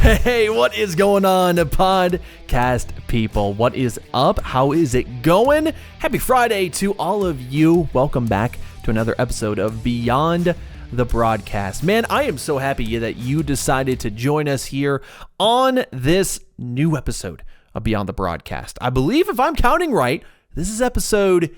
Hey, what is going on, podcast people? What is up? How is it going? Happy Friday to all of you. Welcome back to another episode of Beyond the Broadcast. Man, I am so happy that you decided to join us here on this new episode of Beyond the Broadcast. I believe, if I'm counting right, this is episode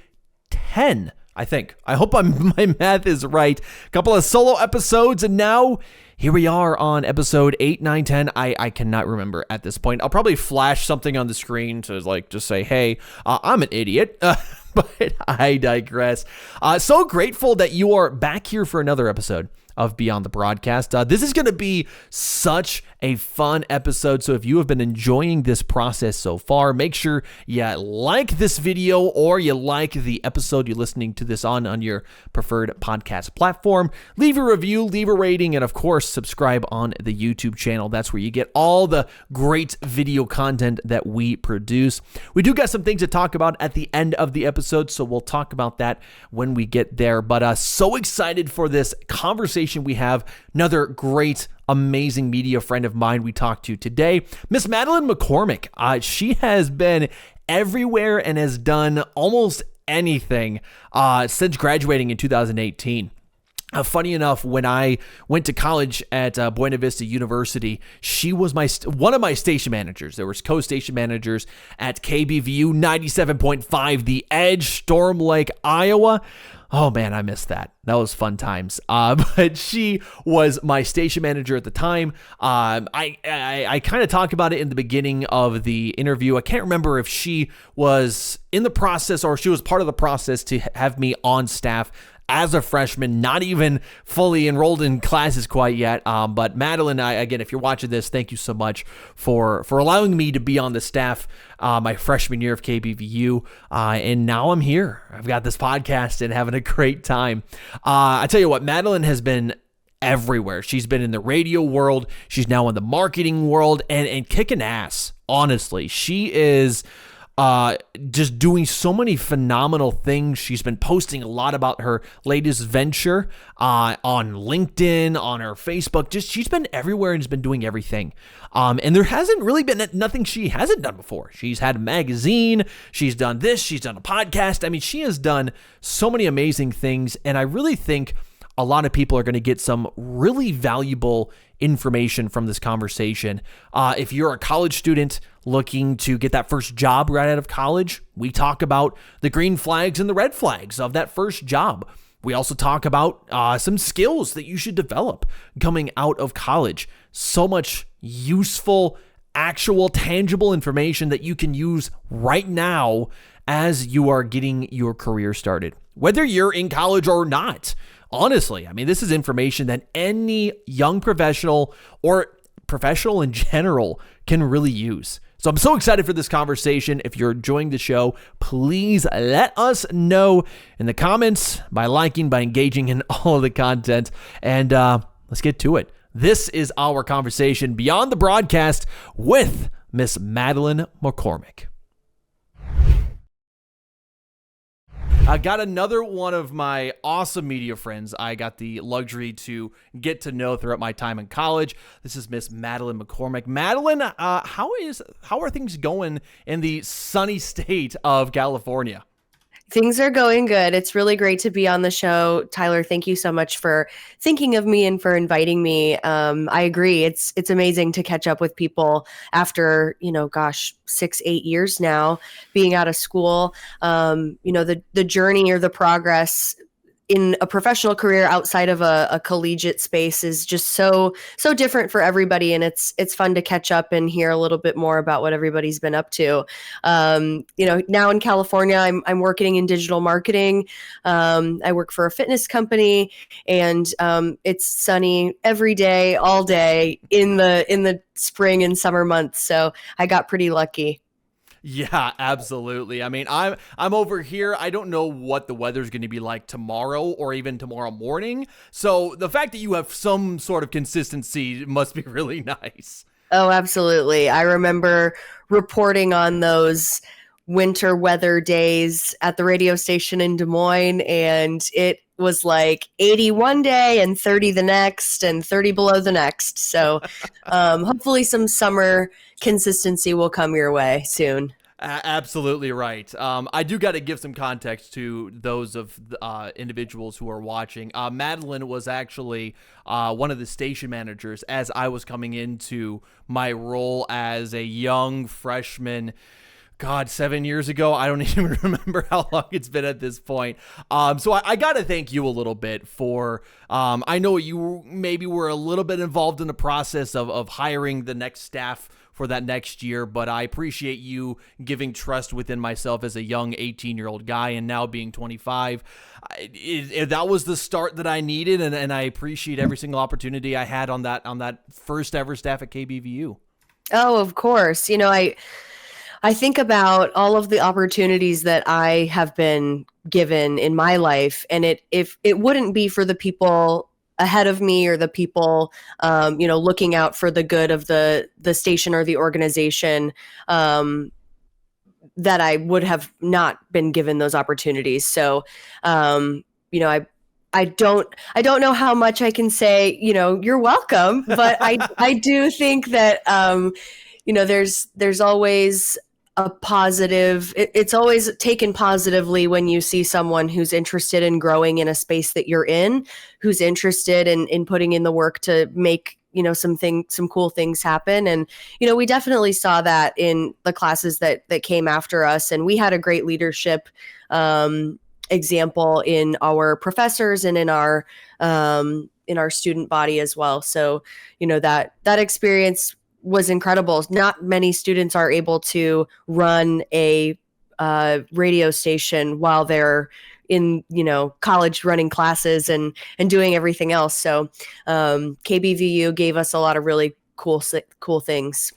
10, I think. I hope my math is right. A couple of solo episodes, and now here we are on episode 8, 9, 10. I cannot remember at this point. I'll probably flash something on the screen to just say, hey, I'm an idiot. But I digress. So grateful that you are back here for another episode of Beyond the Broadcast. This is going to be such a fun episode. So if you have been enjoying this process so far, make sure you like this video or you like the episode you're listening to this on your preferred podcast platform. Leave a review, leave a rating, and of course, subscribe on the YouTube channel. That's where you get all the great video content that we produce. We do got some things to talk about at the end of the episode, so we'll talk about that when we get there. But so excited for this conversation we have. Another great, amazing media friend of mine we talked to today, Miss Madeleine McCormick. She has been everywhere and has done almost anything since graduating in 2018. Funny enough, when I went to college at Buena Vista University, she was one of my station managers. There was co-station managers at KBVU 97.5 The Edge, Storm Lake, Iowa. Oh man, I missed that. That was fun times. But she was my station manager at the time. I kind of talked about it in the beginning of the interview. I can't remember if she was in the process or she was part of the process to have me on staff as a freshman, not even fully enrolled in classes quite yet. But Madeleine, again, if you're watching this, thank you so much for allowing me to be on the staff my freshman year of KBVU. And now I'm here. I've got this podcast and having a great time. I tell you what, Madeleine has been everywhere. She's been in the radio world. She's now in the marketing world and kicking ass. Honestly, she is just doing so many phenomenal things. She's been posting a lot about her latest venture on LinkedIn, on her Facebook. She's been everywhere and has been doing everything. And there hasn't really been nothing she hasn't done before. She's had a magazine. She's done this. She's done a podcast. I mean, she has done so many amazing things. And I really think a lot of people are going to get some really valuable information from this conversation. If you're a college student looking to get that first job right out of college, we talk about the green flags and the red flags of that first job. We also talk about some skills that you should develop coming out of college. So much useful, actual, tangible information that you can use right now as you are getting your career started, whether you're in college or not. Honestly, I mean, this is information that any young professional or professional in general can really use. So I'm so excited for this conversation. If you're enjoying the show, please let us know in the comments by liking, by engaging in all of the content. And let's get to it. This is our conversation Beyond the Broadcast with Miss Madeleine McCormick. I got another one of my awesome media friends I got the luxury to get to know throughout my time in college. This is Miss Madeleine McCormick. Madeleine, how are things going in the sunny state of California? Things are going good. It's really great to be on the show. Tyler, thank you so much for thinking of me and for inviting me. I agree. It's amazing to catch up with people after, 6-8 years now being out of school. The journey or the progress in a professional career outside of a collegiate space is just so different for everybody. And it's fun to catch up and hear a little bit more about what everybody's been up to. Now in California, I'm working in digital marketing. I work for a fitness company, and it's sunny every day, all day in the spring and summer months. So I got pretty lucky. Yeah, absolutely. I mean, I'm over here. I don't know what the weather's going to be like tomorrow or even tomorrow morning. So the fact that you have some sort of consistency must be really nice. Oh, absolutely. I remember reporting on those winter weather days at the radio station in Des Moines, and it was like 80 one day and 30 the next and 30 below the next. So hopefully some summer consistency will come your way soon. Absolutely right. I do got to give some context to those of individuals who are watching. Madeleine was actually one of the station managers as I was coming into my role as a young freshman. God, 7 years ago. I don't even remember how long it's been at this point. So I got to thank you a little bit for, I know you maybe were a little bit involved in the process of hiring the next staff for that next year, but I appreciate you giving trust within myself as a young 18-year-old guy, and now being 25. That was the start that I needed, and I appreciate every single opportunity I had on that first ever staff at KBVU. Oh, of course. You know, I think about all of the opportunities that I have been given in my life, and if it wouldn't be for the people ahead of me or the people, looking out for the good of the station or the organization, that I would have not been given those opportunities. So, I don't know how much I can say, you're welcome, but I do think that, there's always a positive, it's always taken positively when you see someone who's interested in growing in a space that you're in, who's interested in putting in the work to make, some cool things happen. And, we definitely saw that in the classes that came after us. And we had a great leadership example in our professors and in our student body as well. So, that experience was incredible. Not many students are able to run a radio station while they're in, college, running classes and doing everything else. So KBVU gave us a lot of really cool things.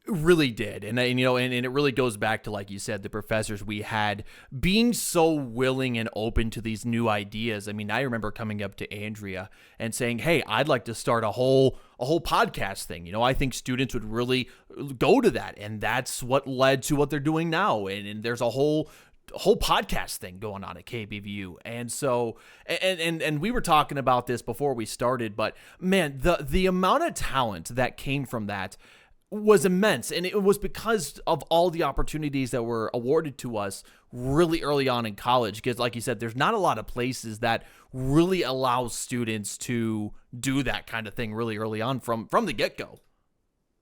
Really did. And it really goes back to, like you said, the professors we had being so willing and open to these new ideas. I mean, I remember coming up to Andrea and saying, hey, I'd like to start a whole podcast thing. I think students would really go to that. And that's what led to what they're doing now. And there's a whole podcast thing going on at KBVU. And so, and we were talking about this before we started, but man, the amount of talent that came from that was immense. And it was because of all the opportunities that were awarded to us really early on in college. Because like you said, there's not a lot of places that really allow students to do that kind of thing really early on from the get-go.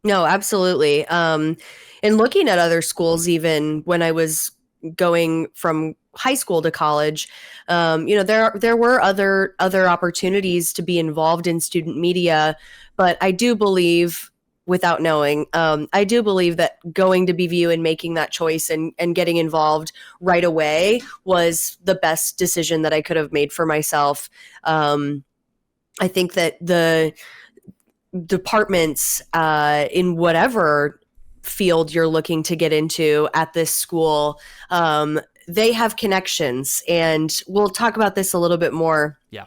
No, absolutely. And looking at other schools, even when I was going from high school to college, there were other opportunities to be involved in student media. But I do believe, without knowing, I do believe that going to BVU and making that choice and getting involved right away was the best decision that I could have made for myself. I think that the departments in whatever field you're looking to get into at this school, they have connections. And we'll talk about this a little bit more. Yeah.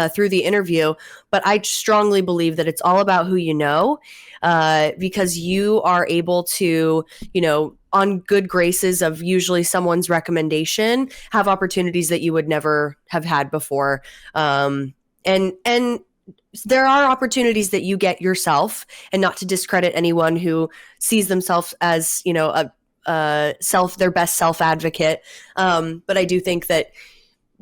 Through the interview, but I strongly believe that it's all about who you know, because you are able to, on good graces of usually someone's recommendation, have opportunities that you would never have had before. And there are opportunities that you get yourself, and not to discredit anyone who sees themselves as, their best self advocate. But I do think that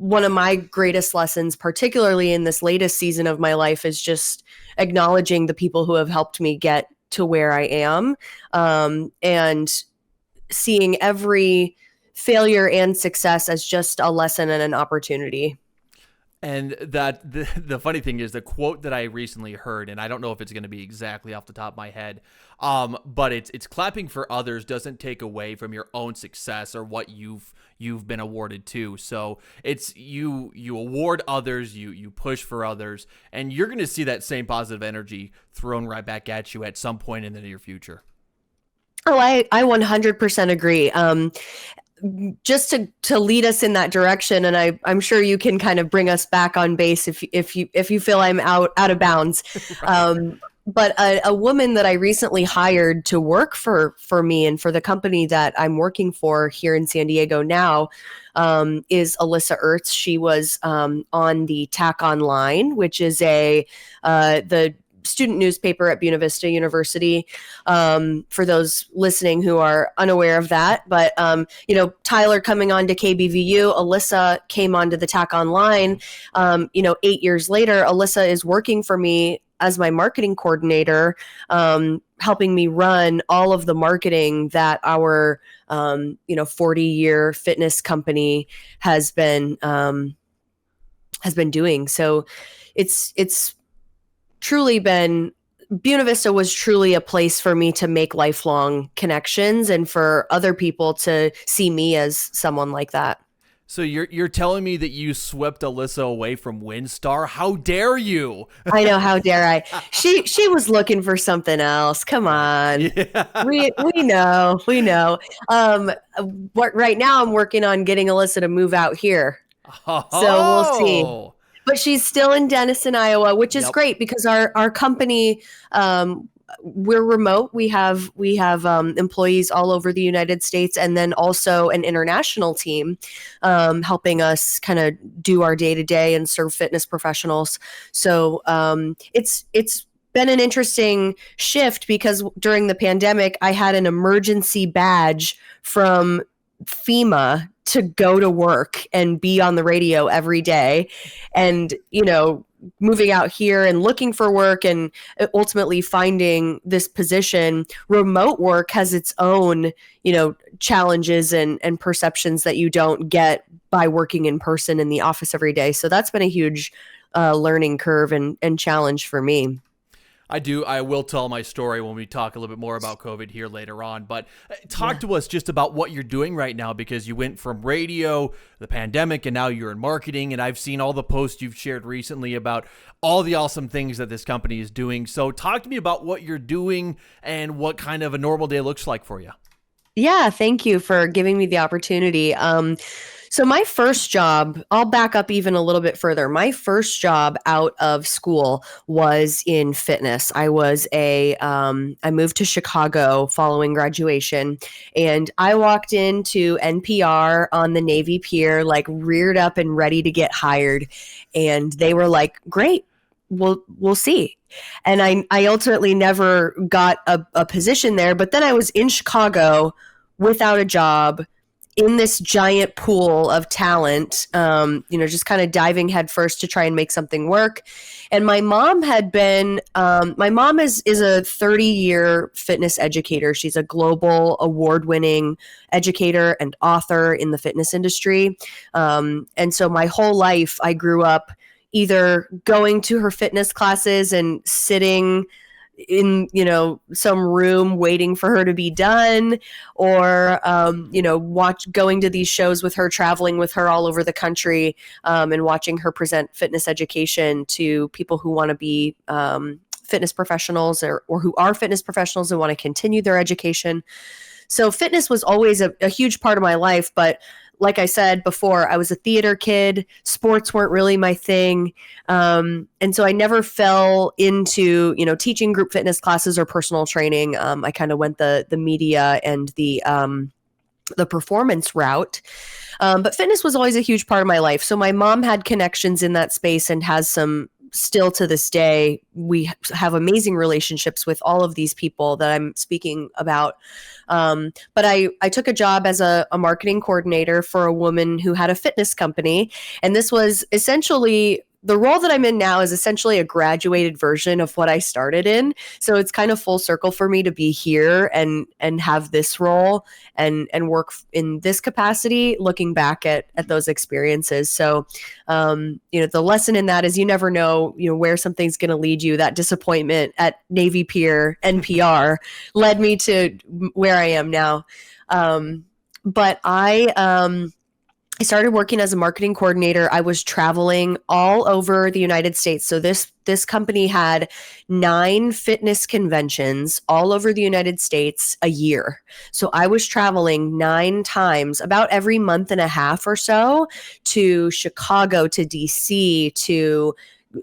one of my greatest lessons, particularly in this latest season of my life, is just acknowledging the people who have helped me get to where I am, and seeing every failure and success as just a lesson and an opportunity. And that the funny thing is, the quote that I recently heard, and I don't know if it's going to be exactly off the top of my head, but it's clapping for others doesn't take away from your own success or what you've been awarded to. So it's you award others, you push for others, and you're going to see that same positive energy thrown right back at you at some point in the near future. Oh, I 100% agree. Just to lead us in that direction, and I'm sure you can kind of bring us back on base if you feel I'm out of bounds. Right. but a woman that I recently hired to work for me and for the company that I'm working for here in San Diego now is Alyssa Ertz. She was on the Tack Online, which is the student newspaper at Buena Vista University. For those listening who are unaware of that, but Tyler coming on to KBVU, Alyssa came onto the Tack Online. 8 years later, Alyssa is working for me as my marketing coordinator, helping me run all of the marketing that our 40-year fitness company has been doing. So it's truly been, Buena Vista was truly a place for me to make lifelong connections and for other people to see me as someone like that. So you're telling me that you swept Alyssa away from WinStar? How dare you? I know, how dare I? She was looking for something else. Come on. Yeah. We know. Right now I'm working on getting Alyssa to move out here. So we'll see. But she's still in Denison, Iowa, which is great because our company, we're remote. We have employees all over the United States, and then also an international team helping us kind of do our day to day and serve fitness professionals. So it's been an interesting shift because during the pandemic, I had an emergency badge from FEMA to go to work and be on the radio every day. And, moving out here and looking for work and ultimately finding this position, remote work has its own, challenges and perceptions that you don't get by working in person in the office every day. So that's been a huge learning curve and challenge for me. I will tell my story when we talk a little bit more about COVID here later on, but talk to us just about what you're doing right now, because you went from radio, the pandemic, and now you're in marketing, and I've seen all the posts you've shared recently about all the awesome things that this company is doing. So talk to me about what you're doing and what kind of a normal day looks like for you. Yeah, thank you for giving me the opportunity. So my first job, I'll back up even a little bit further. My first job out of school was in fitness. I moved to Chicago following graduation, and I walked into NPR on the Navy Pier, like reared up and ready to get hired. And they were like, great, we'll see. And I ultimately never got a position there, but then I was in Chicago without a job, in this giant pool of talent, just kind of diving headfirst to try and make something work. And my mom is a 30-year fitness educator. She's a global award-winning educator and author in the fitness industry. And so my whole life I grew up either going to her fitness classes and sitting in some room waiting for her to be done, or going to these shows with her, traveling with her all over the country, and watching her present fitness education to people who want to be fitness professionals or who are fitness professionals and want to continue their education. So fitness was always a huge part of my life, but like I said before, I was a theater kid. Sports weren't really my thing. And so I never fell into, teaching group fitness classes or personal training. I kind of went the media and the performance route. But fitness was always a huge part of my life. So my mom had connections in that space and has some still to this day. We have amazing relationships with all of these people that I'm speaking about. But I took a job as a marketing coordinator for a woman who had a fitness company. And this was essentially, the role that I'm in now is essentially a graduated version of what I started in. So it's kind of full circle for me to be here and have this role and work in this capacity, looking back at those experiences. So, the lesson in that is you never know, where something's going to lead you. That disappointment at Navy Pier, NPR, led me to where I am now. But I started working as a marketing coordinator. I was traveling all over the United States. So this company had 9 fitness conventions all over the United States a year. So I was traveling 9 times, about every month and a half or so, to Chicago, to DC, to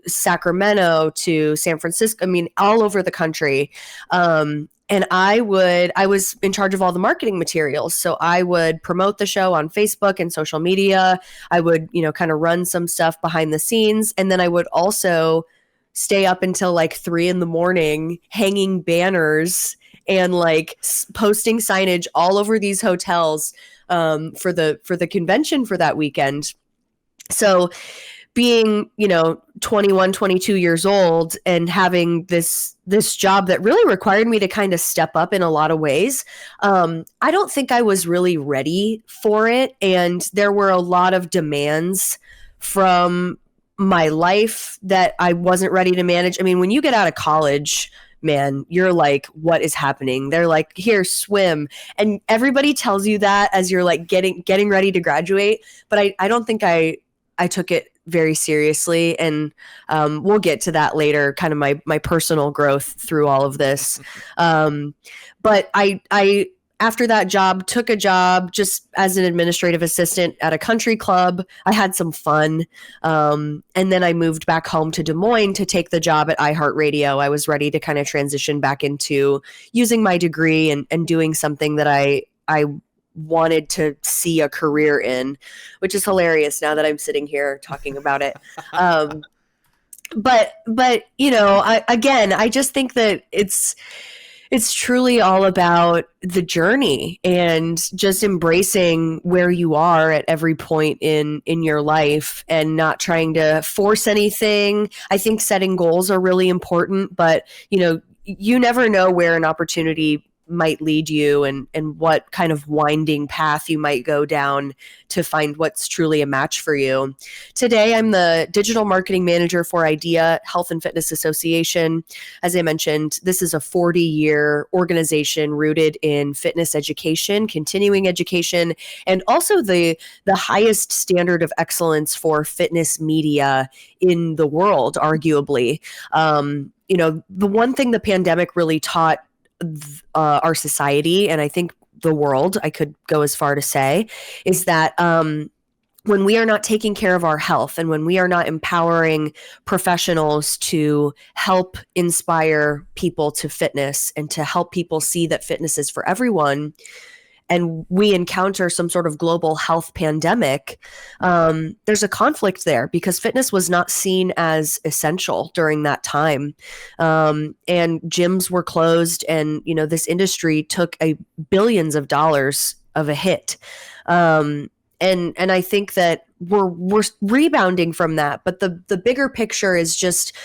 Sacramento to San Francisco. I mean, all over the country. And I was in charge of all the marketing materials. So I would promote the show on Facebook and social media. I would, kind of run some stuff behind the scenes. And then I would also stay up until like 3 a.m, hanging banners and like posting signage all over these hotels for the convention for that weekend. So being, 21, 22 years old and having this job that really required me to kind of step up in a lot of ways, I don't think I was really ready for it. And there were a lot of demands from my life that I wasn't ready to manage. I mean, when you get out of college, man, you're like, what is happening? They're like, here, swim. And everybody tells you that as you're like getting ready to graduate. But I don't think I took it very seriously. And we'll get to that later, kind of my personal growth through all of this. But I after that job, took a job just as an administrative assistant at a country club. I had some fun. And then I moved back home to Des Moines to take the job at iHeart Radio. I was ready to kind of transition back into using my degree and doing something that I wanted to see a career in, which is hilarious now that I'm sitting here talking about it. But I just think that it's truly all about the journey and just embracing where you are at every point in your life and not trying to force anything. I think setting goals are really important, but you never know where an opportunity might lead you and what kind of winding path you might go down to find what's truly a match for you. Today, I'm the digital marketing manager for IDEA Health and Fitness Association. As I mentioned, this is a 40-year organization rooted in fitness education, continuing education, and also the highest standard of excellence for fitness media in the world, arguably. The one thing the pandemic really taught our society, and I think the world, I could go as far to say, is that when we are not taking care of our health and when we are not empowering professionals to help inspire people to fitness and to help people see that fitness is for everyone, and we encounter some sort of global health pandemic, there's a conflict there because fitness was not seen as essential during that time. And gyms were closed and, this industry took billions of dollars of a hit. And I think that we're rebounding from that. But the bigger picture is just,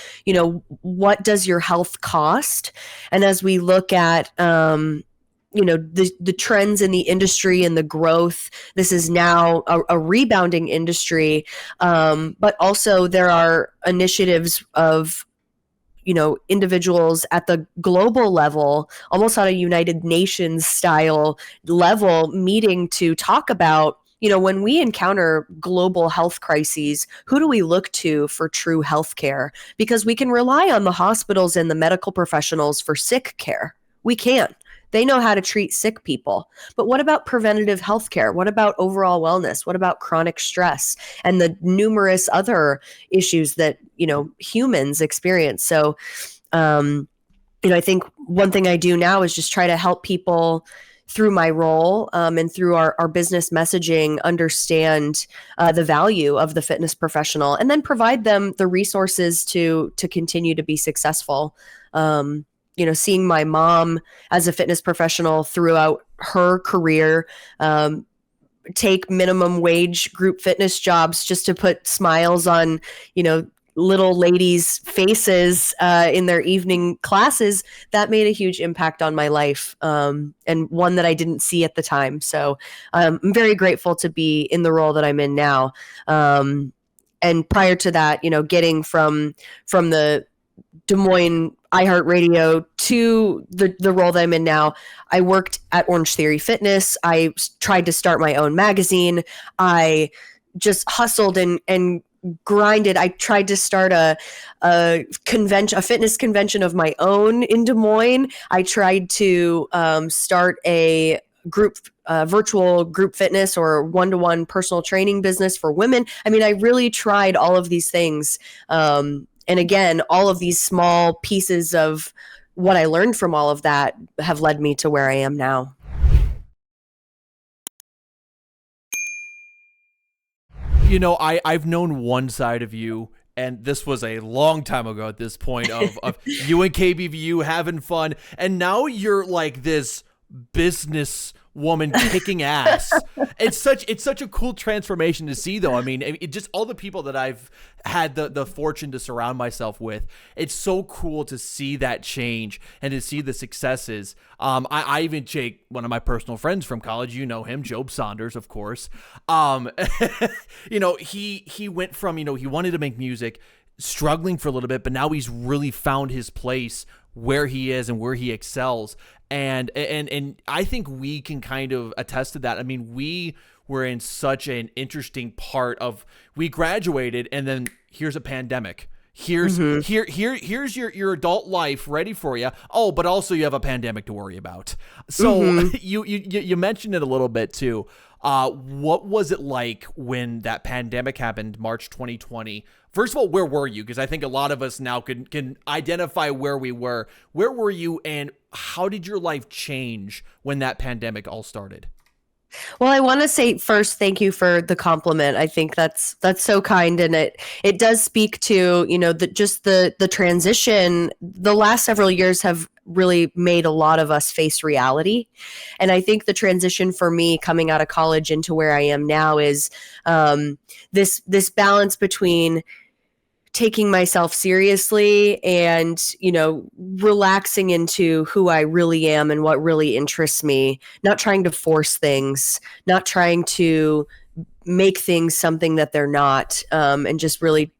what does your health cost? And as we look at, the trends in the industry and the growth, this is now a rebounding industry. But also there are initiatives of, individuals at the global level, almost on a United Nations style level, meeting to talk about, when we encounter global health crises, who do we look to for true health care? Because we can rely on the hospitals and the medical professionals for sick care. We can. They know how to treat sick people. But what about preventative health care? What about overall wellness? What about chronic stress and the numerous other issues that, humans experience? So, I think one thing I do now is just try to help people through my role and through our business messaging understand the value of the fitness professional and then provide them the resources to continue to be successful. Seeing my mom as a fitness professional throughout her career, take minimum wage group fitness jobs just to put smiles on, little ladies' faces in their evening classes, that made a huge impact on my life, and one that I didn't see at the time. So I'm very grateful to be in the role that I'm in now. And prior to that, getting from the Des Moines iHeartRadio to the role that I'm in now, I worked at Orange Theory Fitness. I tried to start my own magazine. I just hustled and grinded. I tried to start a fitness convention of my own in Des Moines. I tried to start a virtual group fitness or one-to-one personal training business for women. I mean, I really tried all of these things. And again, all of these small pieces of what I learned from all of that have led me to where I am now. You know, I've known one side of you, and this was a long time ago at this point, of you and KBVU having fun, and now you're like this business woman kicking ass. It's such a cool transformation to see, though. I mean, it just all the people that I've had the fortune to surround myself with, it's so cool to see that change and to see the successes. I even Jake, one of my personal friends from college, you know him, Job Saunders, of course. You know, he went from, you know, he wanted to make music, struggling for a little bit, but now he's really found his place where he is and where he excels. And I think we can kind of attest to that. I mean, we were in such an interesting part of, we graduated and then here's a pandemic. Here's your adult life ready for you. Oh, but also you have a pandemic to worry about. So you mentioned it a little bit too. What was it like when that pandemic happened, March 2020? First of all, where were you? Because I think a lot of us now can identify where we were. Where were you, and how did your life change when that pandemic all started? Well, I want to say first, thank you for the compliment. I think that's so kind, and it does speak to, you know, the transition. The last several years have really made a lot of us face reality, and I think the transition for me coming out of college into where I am now is this balance between taking myself seriously and, you know, relaxing into who I really am and what really interests me, not trying to force things, not trying to make things something that they're not, and just really,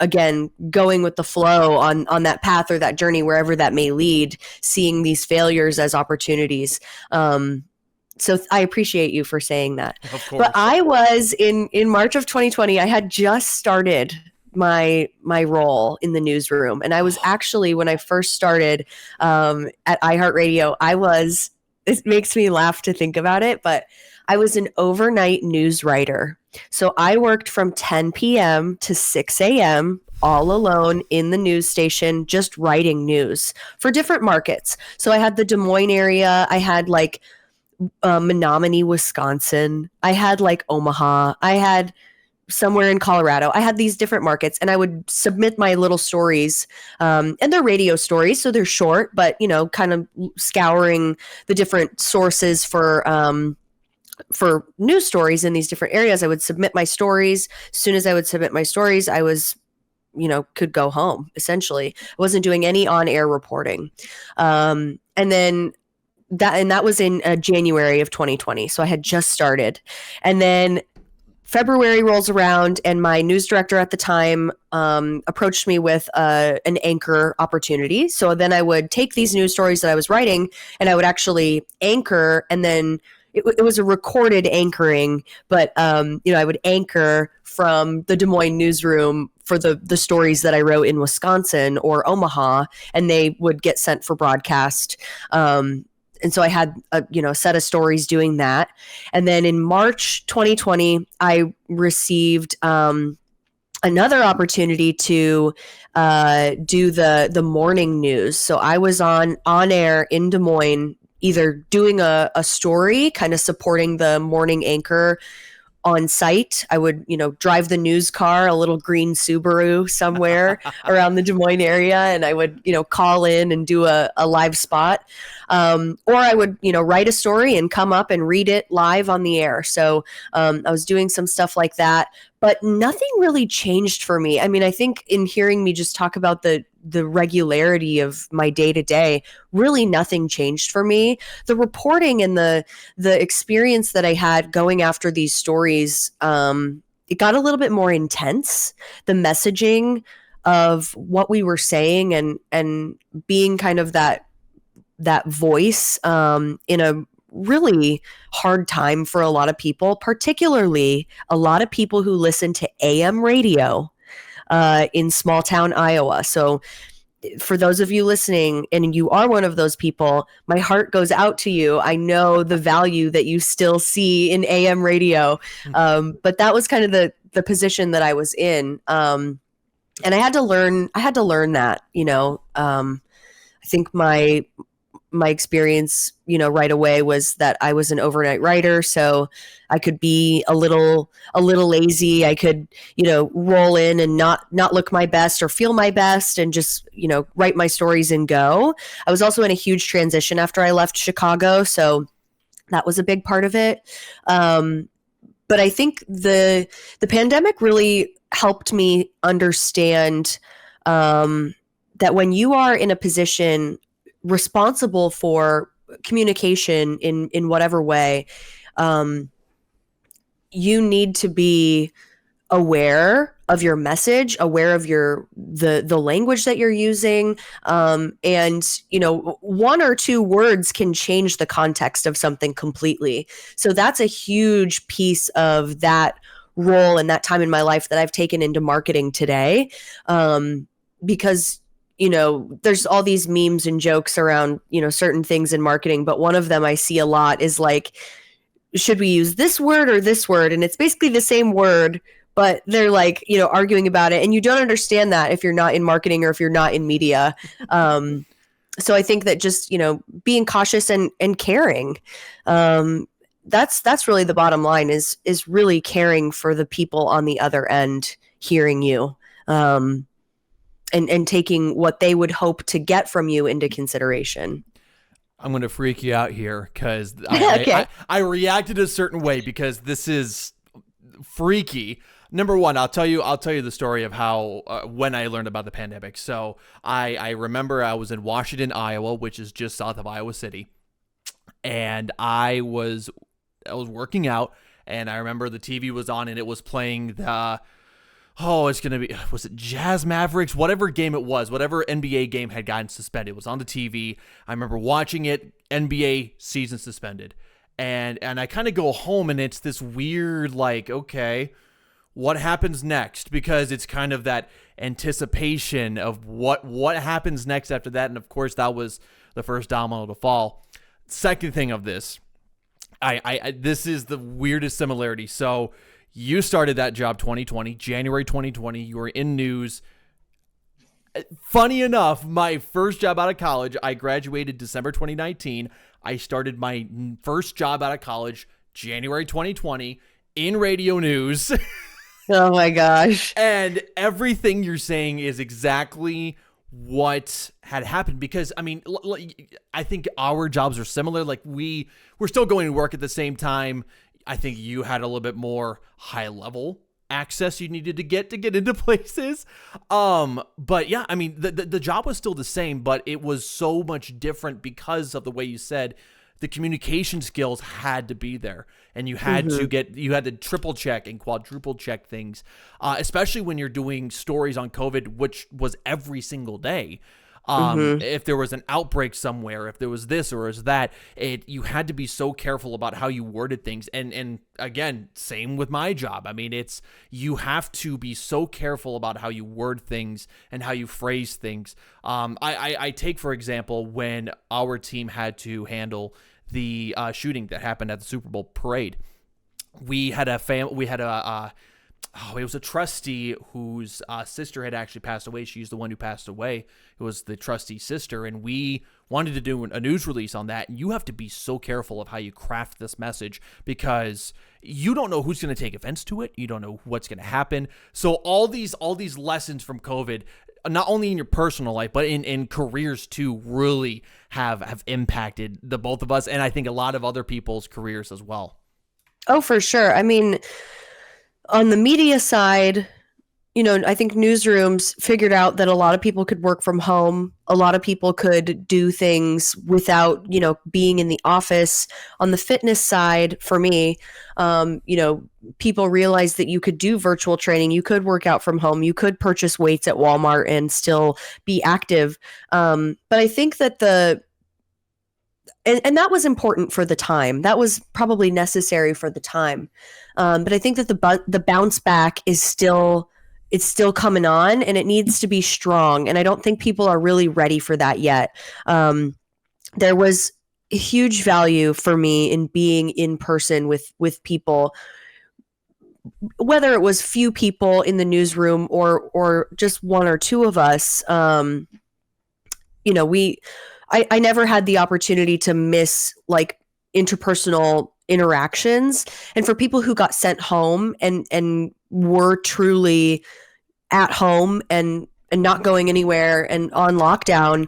again, going with the flow on that path or that journey, wherever that may lead, seeing these failures as opportunities. So I appreciate you for saying that. Of course. But I was in March of 2020, I had just started my role in the newsroom. And I was actually, when I first started at iHeart Radio, it makes me laugh to think about it, but I was an overnight news writer. So I worked from 10 p.m. to 6 a.m. all alone in the news station, just writing news for different markets. So I had the Des Moines area. I had like Menominee, Wisconsin. I had like Omaha. I had somewhere in Colorado. I had these different markets, and I would submit my little stories, and they're radio stories, so they're short, but, you know, kind of scouring the different sources for news stories in these different areas. I would submit my stories. As soon as I would submit my stories, I was, you know, could go home, essentially. I wasn't doing any on-air reporting. And then that was in January of 2020. So I had just started. And then February rolls around, and my news director at the time approached me with an anchor opportunity. So then I would take these news stories that I was writing, and I would actually anchor, and then it was a recorded anchoring, but you know, I would anchor from the Des Moines newsroom for the stories that I wrote in Wisconsin or Omaha, and they would get sent for broadcast. And so I had a set of stories doing that. And then in March 2020, I received another opportunity to do the morning news. So I was on air in Des Moines, either doing a story, kind of supporting the morning anchor on site. I would, drive the news car, a little green Subaru somewhere around the Des Moines area, and I would, call in and do a live spot. Or I would, write a story and come up and read it live on the air. So I was doing some stuff like that, but nothing really changed for me. I mean, I think in hearing me just talk about the regularity of my day to day, really nothing changed for me. The reporting and the experience that I had going after these stories, it got a little bit more intense. The messaging of what we were saying and being kind of that voice in a really hard time for a lot of people, particularly a lot of people who listen to AM radio in small town Iowa. So for those of you listening, and you are one of those people, my heart goes out to you. I know the value that you still see in AM radio. But that was kind of the position that I was in. And I had to learn that, I think my experience, right away was that I was an overnight writer, so I could be a little lazy. I could, roll in and not look my best or feel my best and just, write my stories and go. I was also in a huge transition after I left Chicago, so that was a big part of it. But I think the pandemic really helped me understand that when you are in a position responsible for communication in whatever way, you need to be aware of your message, aware of the language that you're using, and one or two words can change the context of something completely. So that's a huge piece of that role and that time in my life that I've taken into marketing today, because there's all these memes and jokes around certain things in marketing, but one of them I see a lot is like, should we use this word or this word? And it's basically the same word, but they're like, arguing about it. And you don't understand that if you're not in marketing or if you're not in media. So I think that just, being cautious and caring, that's really the bottom line is really caring for the people on the other end hearing you, and taking what they would hope to get from you into consideration. I'm going to freak you out here because Okay. I reacted a certain way because this is freaky. Number one, I'll tell you the story of how when I learned about the pandemic. So I remember I was in Washington, Iowa, which is just south of Iowa City, and I was working out, and I remember the TV was on and it was playing the was it Jazz Mavericks? Whatever game it was, whatever NBA game had gotten suspended. It was on the TV. I remember watching it, NBA season suspended. And I kind of go home and it's this weird, like, okay, what happens next? Because it's kind of that anticipation of what happens next after that. And of course, that was the first domino to fall. Second thing of this, this is the weirdest similarity. So you started that job January 2020. You were in news. Funny enough, my first job out of college, I graduated December 2019. I started my first job out of college January 2020 in radio news. Oh my gosh. And everything you're saying is exactly what had happened, because I mean, I think our jobs are similar. Like we're still going to work at the same time. I think you had a little bit more high level access you needed to get into places. But yeah, I mean, the job was still the same, but it was so much different because of the way you said the communication skills had to be there, and you had to triple check and quadruple check things, especially when you're doing stories on COVID, which was every single day. If there was an outbreak somewhere, if there was this or is that, you had to be so careful about how you worded things. And again, same with my job. I mean, you have to be so careful about how you word things and how you phrase things. I take, for example, when our team had to handle the shooting that happened at the Super Bowl parade. It was a trustee whose sister had actually passed away. She's the one who passed away. It was the trustee's sister, and we wanted to do a news release on that. And you have to be so careful of how you craft this message, because you don't know who's going to take offense to it. You don't know what's going to happen. So all these lessons from COVID, not only in your personal life, but in careers too, really have impacted the both of us, and I think a lot of other people's careers as well. Oh, for sure. I mean, on the media side, I think newsrooms figured out that a lot of people could work from home. A lot of people could do things without, being in the office. On the fitness side, for me, people realized that you could do virtual training. You could work out from home. You could purchase weights at Walmart and still be active. But I think that and that was important for the time. That was probably necessary for the time. But I think that the bounce back is still coming on, and it needs to be strong. And I don't think people are really ready for that yet. There was a huge value for me in being in person with people, whether it was few people in the newsroom or just one or two of us, you know, I never had the opportunity to miss like interpersonal interactions. And for people who got sent home and were truly at home and not going anywhere and on lockdown,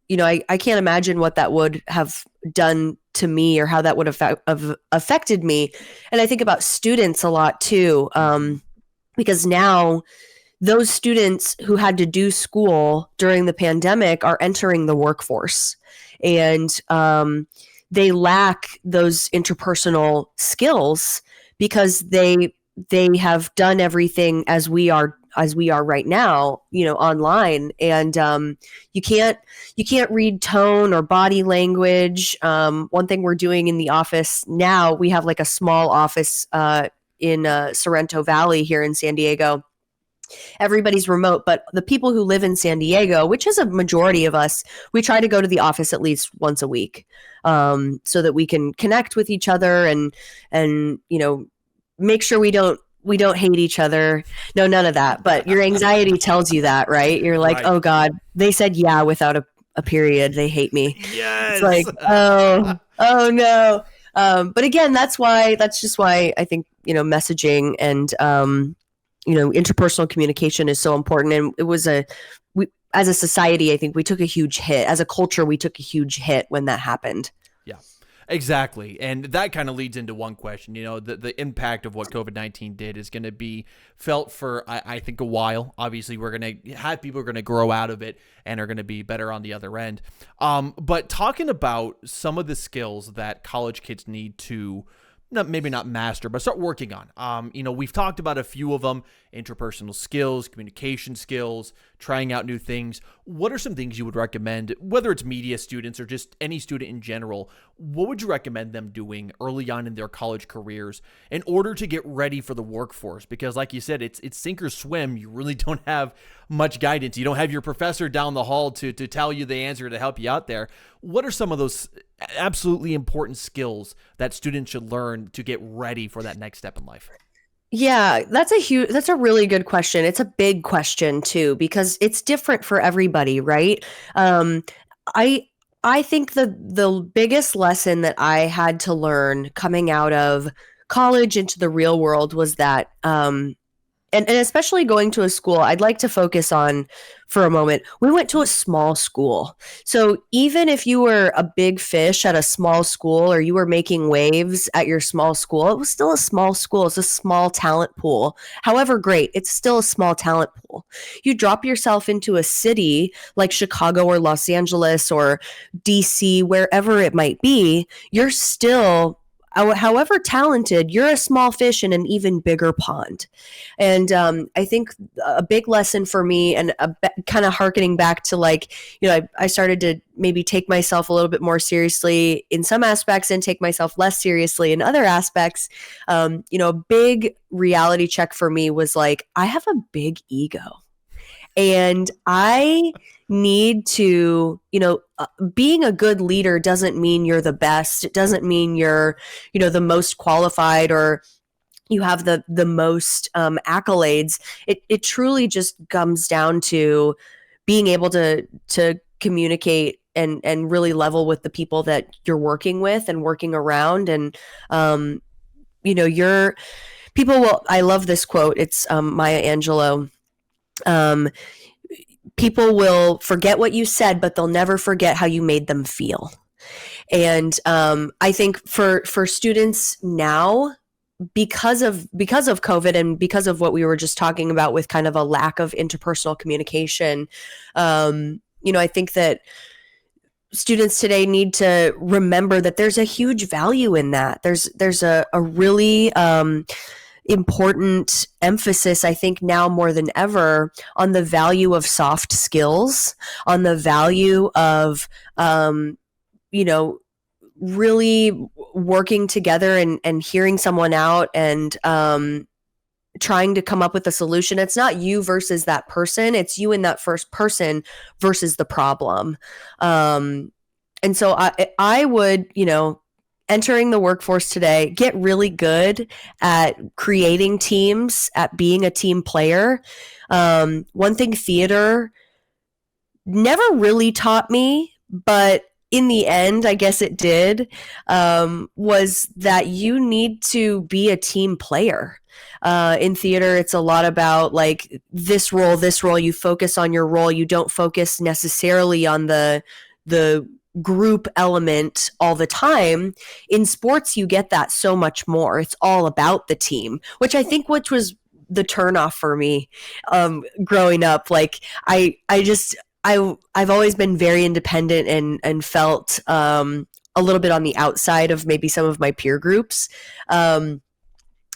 you know, I can't imagine what that would have done to me or how that would have affected me. And I think about students a lot too, because now those students who had to do school during the pandemic are entering the workforce, and they lack those interpersonal skills because they have done everything as we are right now, you know, online. And you can't read tone or body language. One thing we're doing in the office now, we have like a small office in Sorrento Valley here in San Diego. Everybody's remote, but the people who live in San Diego, which is a majority of us, we try to go to the office at least once a week, so that we can connect with each other and you know, make sure we don't hate each other. No, none of that. But your anxiety tells you that, right? You're like, right. Oh God, they said yeah without a period. They hate me. Yes. It's like, oh no. But again, that's just why I think, you know, messaging and you know, interpersonal communication is so important. And it was as a society, I think we took a huge hit. As a culture, we took a huge hit when that happened. Yeah, exactly. And that kind of leads into one question. You know, the impact of what COVID-19 did is going to be felt for, I think, a while. Obviously, we're going to have people are going to grow out of it and are going to be better on the other end. But talking about some of the skills that college kids need to maybe not master, but start working on. You know, we've talked about a few of them: interpersonal skills, communication skills, trying out new things. What are some things you would recommend, whether it's media students or just any student in general? What would you recommend them doing early on in their college careers in order to get ready for the workforce? Because like you said, it's sink or swim. You really don't have much guidance. You don't have your professor down the hall to tell you the answer to help you out there. What are some of those absolutely important skills that students should learn to get ready for that next step in life? Yeah, that's a really good question. It's a big question too, because it's different for everybody, right? I think the biggest lesson that I had to learn coming out of college into the real world was that, and especially going to a school, I'd like to focus on for a moment. We went to a small school. So even if you were a big fish at a small school or you were making waves at your small school, it was still a small school. It's a small talent pool. However great, it's still a small talent pool. You drop yourself into a city like Chicago or Los Angeles or DC, wherever it might be, you're still, however talented, you're a small fish in an even bigger pond. And I think a big lesson for me, and kind of harkening back to, like, you know, I started to maybe take myself a little bit more seriously in some aspects and take myself less seriously in other aspects. You know, a big reality check for me was like, I have a big ego. And I need to, you know, being a good leader doesn't mean you're the best. It doesn't mean you're, you know, the most qualified or you have the most accolades. It truly just comes down to being able to communicate and really level with the people that you're working with and working around. And, you know, people will, I love this quote. It's Maya Angelou. People will forget what you said, but they'll never forget how you made them feel. And I think for students now, because of COVID and because of what we were just talking about with kind of a lack of interpersonal communication, you know, I think that students today need to remember that there's a huge value in that. There's a really important emphasis, I think now more than ever, on the value of soft skills, on the value of, you know, really working together and hearing someone out and trying to come up with a solution. It's not you versus that person. It's you and that first person versus the problem. And so I would, you know, entering the workforce today, get really good at creating teams, at being a team player. One thing theater never really taught me, but in the end, I guess it did, was that you need to be a team player. In theater, it's a lot about like this role, you focus on your role. You don't focus necessarily on the group element all the time. In sports, you get that so much more. It's all about the team, which was the turnoff for me growing up. Like I've always been very independent and felt a little bit on the outside of maybe some of my peer groups.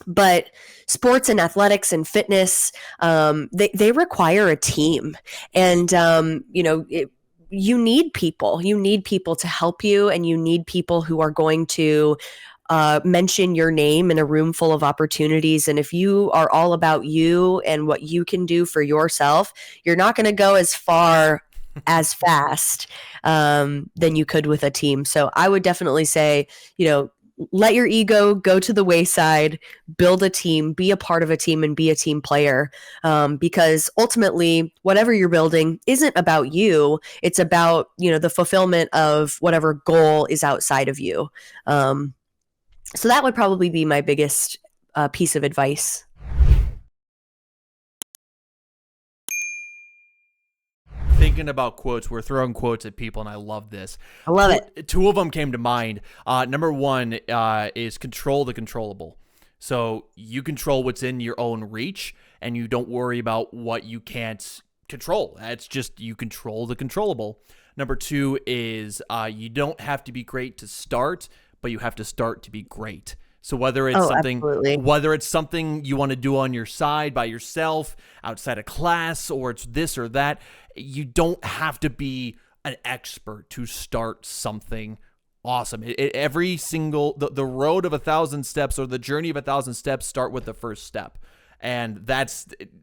But sports and athletics and fitness, they require a team. And, you need people. You need people to help you, and you need people who are going to mention your name in a room full of opportunities. And if you are all about you and what you can do for yourself, you're not going to go as far as fast than you could with a team. So I would definitely say, let your ego go to the wayside, build a team, be a part of a team, and be a team player. Because ultimately, whatever you're building isn't about you. It's about, the fulfillment of whatever goal is outside of you. So that would probably be my biggest piece of advice. Thinking about quotes, we're throwing quotes at people, and I love this. I love it. Two of them came to mind. Number one is control the controllable. So you control what's in your own reach, and you don't worry about what you can't control. That's just you control the controllable. Number two is you don't have to be great to start, but you have to start to be great. So whether it's something you want to do on your side by yourself, outside of class, or it's this or that, you don't have to be an expert to start something awesome. Every single the road of 1,000 steps, or the journey of 1,000 steps, start with the first step. And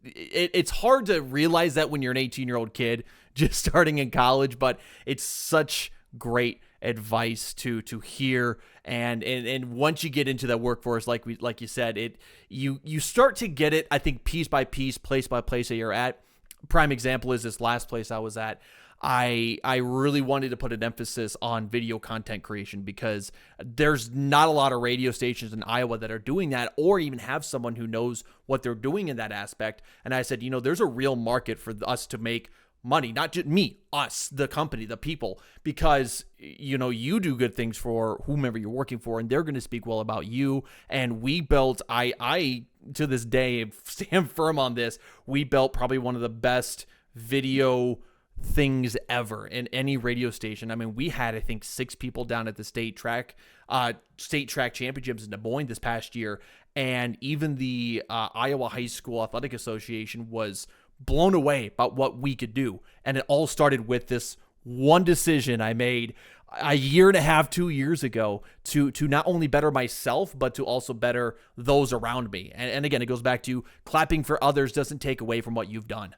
it's hard to realize that when you're an 18-year-old kid just starting in college, but it's such great advice to hear. And once you get into that workforce, like you said, you start to get it, I think, piece by piece, place by place that you're at. Prime example is this last place I was at. I really wanted to put an emphasis on video content creation, because there's not a lot of radio stations in Iowa that are doing that, or even have someone who knows what they're doing in that aspect. And I said, there's a real market for us to make money, not just me, us, the company, the people, because you do good things for whomever you're working for, and they're going to speak well about you. And we built, I to this day stand firm on this, we built probably one of the best video things ever in any radio station. I mean, we had, I think, 6 people down at the state track championships in Des Moines this past year, and even the Iowa High School Athletic Association was blown away about what we could do. And it all started with this one decision I made a year and a half, 2 years ago, to not only better myself, but to also better those around me. And again, it goes back to clapping for others doesn't take away from what you've done.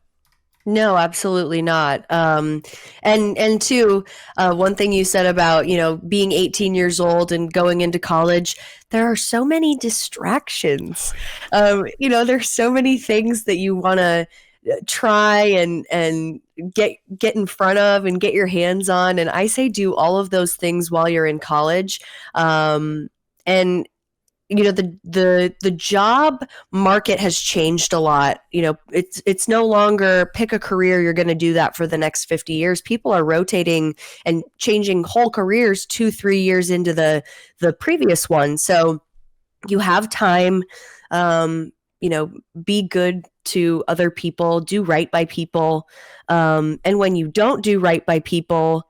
No, absolutely not. And two, one thing you said about, being 18 years old and going into college, there are so many distractions. There's so many things that you want to try and get in front of and get your hands on. And I say do all of those things while you're in college. And the job market has changed a lot. It's no longer pick a career, you're going to do that for the next 50 years. People are rotating and changing whole careers 2-3 years into the previous one. So you have time, be good to other people, do right by people. And when you don't do right by people,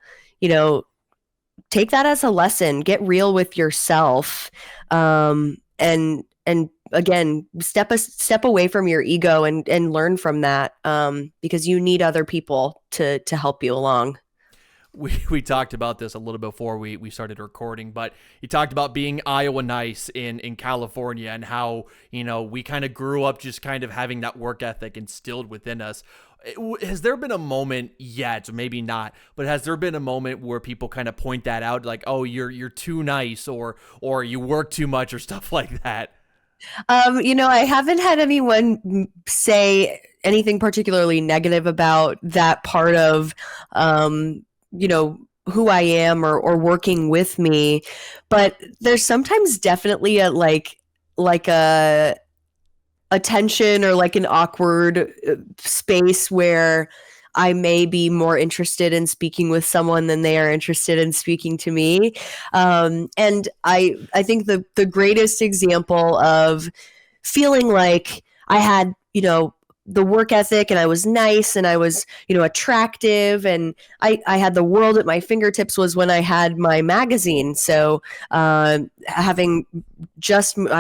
take that as a lesson, get real with yourself. And again, step away from your ego and learn from that. Because you need other people to help you along. We talked about this a little before we started recording, but you talked about being Iowa nice in California, and how, we kind of grew up just kind of having that work ethic instilled within us. Has there been a moment yet, maybe not, but has there been a moment where people kind of point that out, like, oh, you're too nice, or you work too much, or stuff like that? I haven't had anyone say anything particularly negative about that part of, who I am or working with me. But there's sometimes definitely like a tension or like an awkward space where I may be more interested in speaking with someone than they are interested in speaking to me. And I think the greatest example of feeling like I had, the work ethic and I was nice and I was, attractive and I had the world at my fingertips was when I had my magazine. So I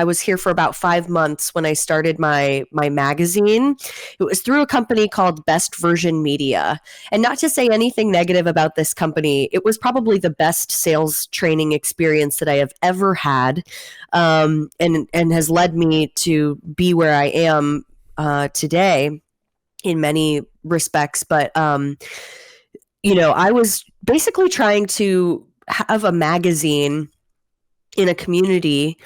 was here for about 5 months when I started my magazine. It was through a company called Best Version Media. And not to say anything negative about this company, it was probably the best sales training experience that I have ever had, and has led me to be where I am today in many respects. But, I was basically trying to have a magazine in a community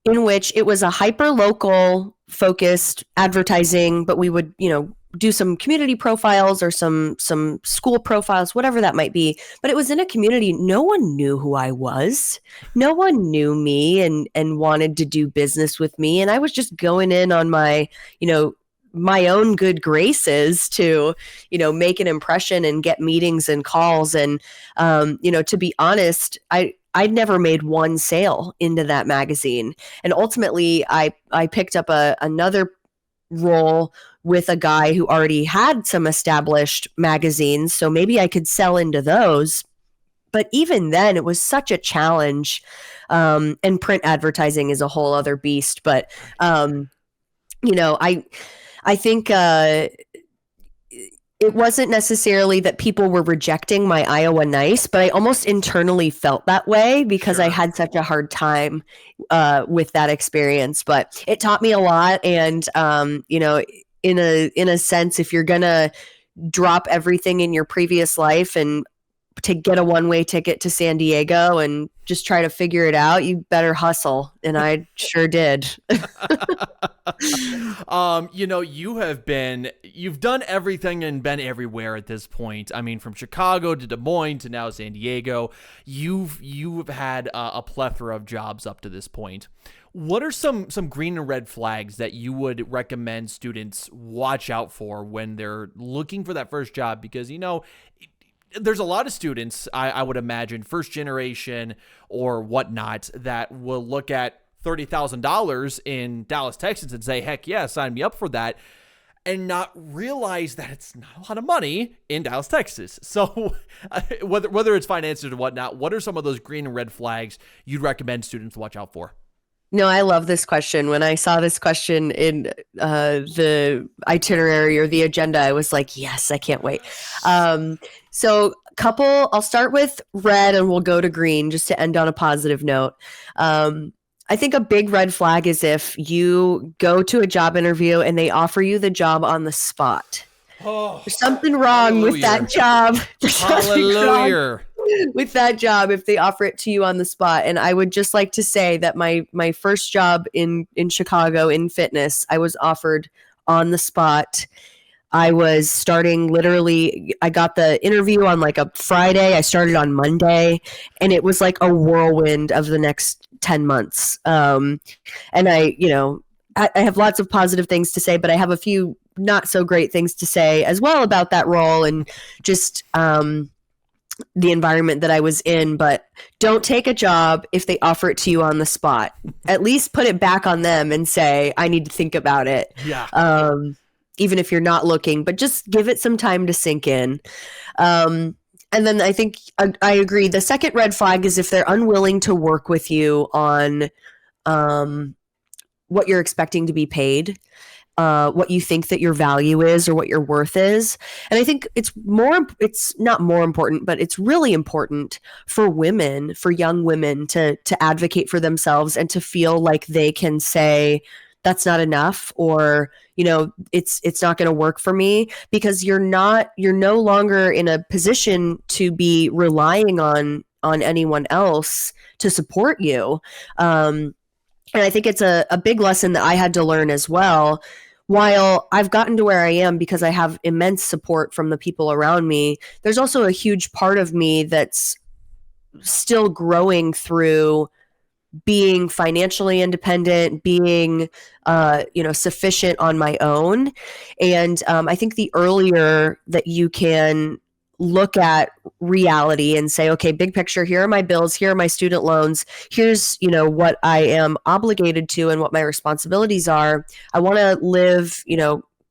in which it was a hyper local focused advertising, but we would, do some community profiles or some school profiles, whatever that might be. But it was in a community. No one knew who I was. No one knew me and wanted to do business with me. And I was just going in on my, my own good graces to, make an impression and get meetings and calls. And, to be honest, I'd never made one sale into that magazine. And ultimately I picked up another role with a guy who already had some established magazines. So maybe I could sell into those. But even then, it was such a challenge. And print advertising is a whole other beast. But, I think it wasn't necessarily that people were rejecting my Iowa nice, but I almost internally felt that way because Sure. I had such a hard time with that experience. But it taught me a lot. And, in a sense, if you're going to drop everything in your previous life and to get a one-way ticket to San Diego and just try to figure it out, you better hustle. And I sure did. You've done everything and been everywhere at this point. I mean, from Chicago to Des Moines to now San Diego, you've had a plethora of jobs up to this point. What are some green and red flags that you would recommend students watch out for when they're looking for that first job? Because, there's a lot of students, I would imagine, first generation or whatnot, that will look at $30,000 in Dallas, Texas and say, heck yeah, sign me up for that, and not realize that it's not a lot of money in Dallas, Texas. So whether it's finances or whatnot, what are some of those green and red flags you'd recommend students watch out for? No, I love this question. When I saw this question in the itinerary or the agenda, I was like, yes, I can't wait. I'll start with red and we'll go to green just to end on a positive note. I think a big red flag is if you go to a job interview and they offer you the job on the spot. Oh, there's something wrong with that job. Hallelujah. With that job if they offer it to you on the spot. And I would just like to say that my first job in Chicago in fitness, I was offered on the spot. I was starting I got the interview on like a Friday. I started on Monday, and it was like a whirlwind of the next 10 months. And I have lots of positive things to say, but I have a few not so great things to say as well about that role and just the environment that I was in. But don't take a job if they offer it to you on the spot. At least put it back on them and say, I need to think about it. Yeah. Even if you're not looking, but just give it some time to sink in. And then I think I agree. The second red flag is if they're unwilling to work with you on what you're expecting to be paid. What you think that your value is or what your worth is. And I think it's not more important, but it's really important for young women to advocate for themselves and to feel like they can say, that's not enough, or, it's not going to work for me, because you're no longer in a position to be relying on anyone else to support you. And I think it's a big lesson that I had to learn as well. While I've gotten to where I am because I have immense support from the people around me, there's also a huge part of me that's still growing through being financially independent, being sufficient on my own. And I think the earlier that you can look at reality and say, okay, big picture, here are my bills, here are my student loans, here's what I am obligated to and what my responsibilities are. I want to live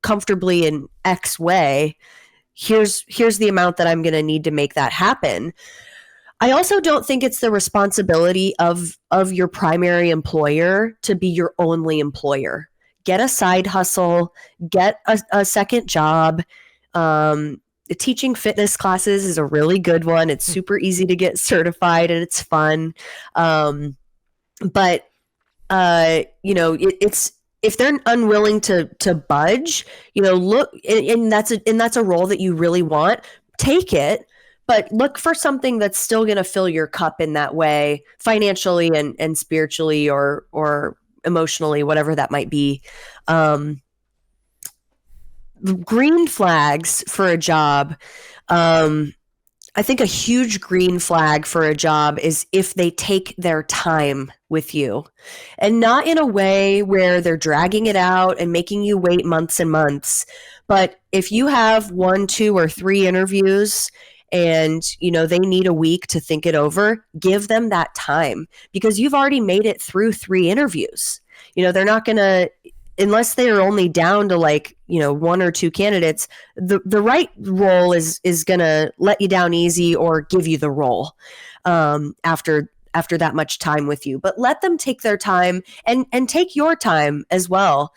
comfortably in X way. Here's the amount that I'm going to need to make that happen. I also don't think it's the responsibility of your primary employer to be your only employer. Get a side hustle, get a second job. Teaching fitness classes is a really good one. It's super easy to get certified and it's fun. But it's, if they're unwilling to budge, look, and that's a role that you really want, take it. But look for something that's still going to fill your cup in that way, financially and spiritually or emotionally, whatever that might be. Green flags for a job. I think a huge green flag for a job is if they take their time with you, and not in a way where they're dragging it out and making you wait months and months. But if you have 1, 2, or 3 interviews and they need a week to think it over, give them that time, because you've already made it through 3 interviews. They're not going to, unless they are only down to 1 or 2 candidates, the right role is going to let you down easy or give you the role after that much time with you. But let them take their time and take your time as well.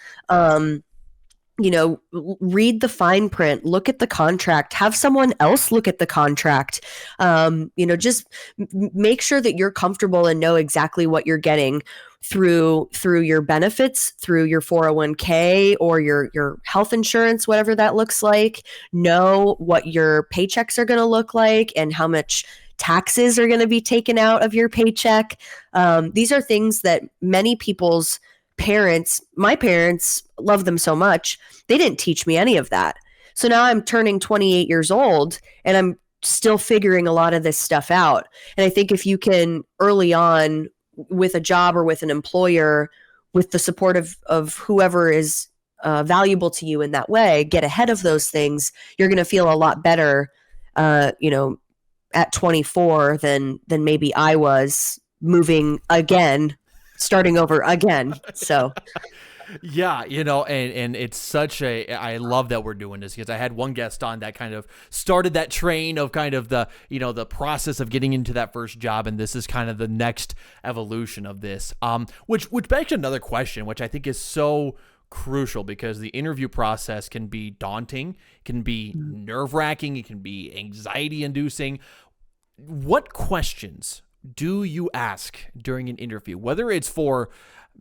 Read the fine print, look at the contract, have someone else look at the contract. Just make sure that you're comfortable and know exactly what you're getting through your benefits, through your 401k or your health insurance, whatever that looks like. Know what your paychecks are going to look like and how much taxes are going to be taken out of your paycheck. These are things that many people's parents, my parents, love them so much, they didn't teach me any of that. So now I'm turning 28 years old and I'm still figuring a lot of this stuff out. And I think if you can early on with a job or with an employer, with the support of whoever is valuable to you in that way, get ahead of those things, you're going to feel a lot better, at 24 than maybe I was moving again, starting over again. So yeah, and it's such I love that we're doing this, because I had one guest on that kind of started that train of kind of the, the process of getting into that first job. And this is kind of the next evolution of this, which begs to another question, which I think is so crucial, because the interview process can be daunting, can be nerve-wracking, it can be anxiety-inducing. What questions do you ask during an interview, whether it's for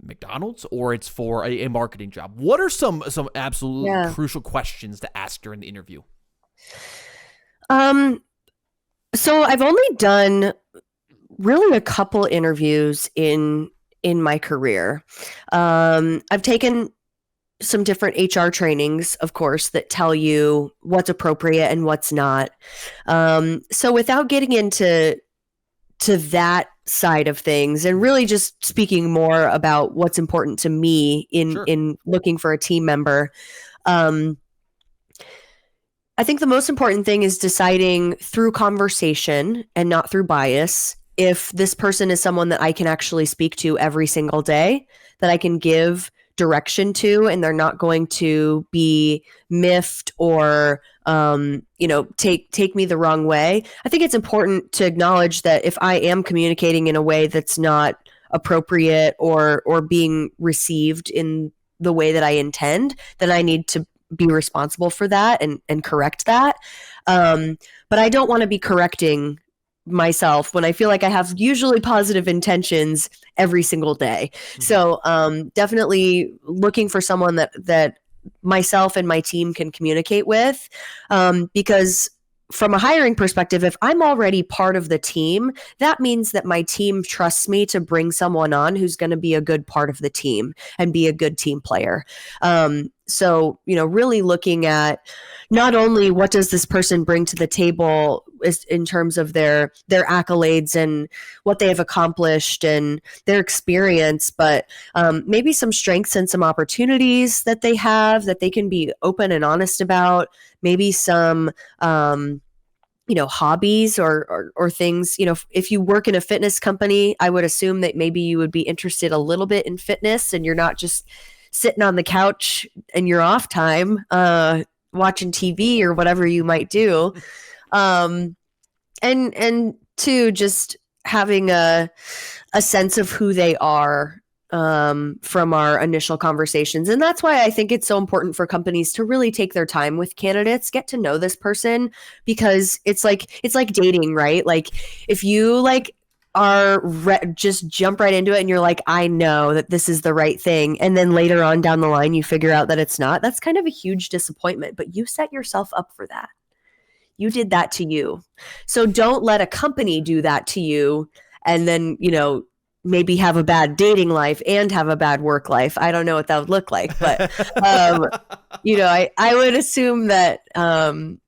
McDonald's or it's for a marketing job? What are some absolute crucial questions to ask during the interview? So I've only done really a couple interviews in my career. I've taken some different HR trainings, of course, that tell you what's appropriate and what's not. So without getting into that side of things, and really just speaking more about what's important to me in looking for a team member, I think the most important thing is deciding through conversation and not through bias if this person is someone that I can actually speak to every single day, that I can give direction to, and they're not going to be miffed or take me the wrong way. I think it's important to acknowledge that if I am communicating in a way that's not appropriate or being received in the way that I intend, then I need to be responsible for that and correct that. But I don't want to be correcting myself when I feel like I have usually positive intentions every single day. Mm-hmm. So definitely looking for someone that myself and my team can communicate with, because from a hiring perspective, if I'm already part of the team, that means that my team trusts me to bring someone on who's going to be a good part of the team and be a good team player. So, really looking at not only what does this person bring to the table in terms of their accolades and what they have accomplished and their experience, but maybe some strengths and some opportunities that they have that they can be open and honest about, maybe some hobbies or things. If you work in a fitness company, I would assume that maybe you would be interested a little bit in fitness and you're not just sitting on the couch in your off time watching TV or whatever you might do. And two, just having a sense of who they are from our initial conversations. And that's why I think it's so important for companies to really take their time with candidates, get to know this person, because it's like dating, right? Like if you just jump right into it and you're like, I know that this is the right thing, and then later on down the line you figure out that it's not, that's kind of a huge disappointment. But you set yourself up for that. You did that to you. So don't let a company do that to you and then, maybe have a bad dating life and have a bad work life. I don't know what that would look like, but I would assume that in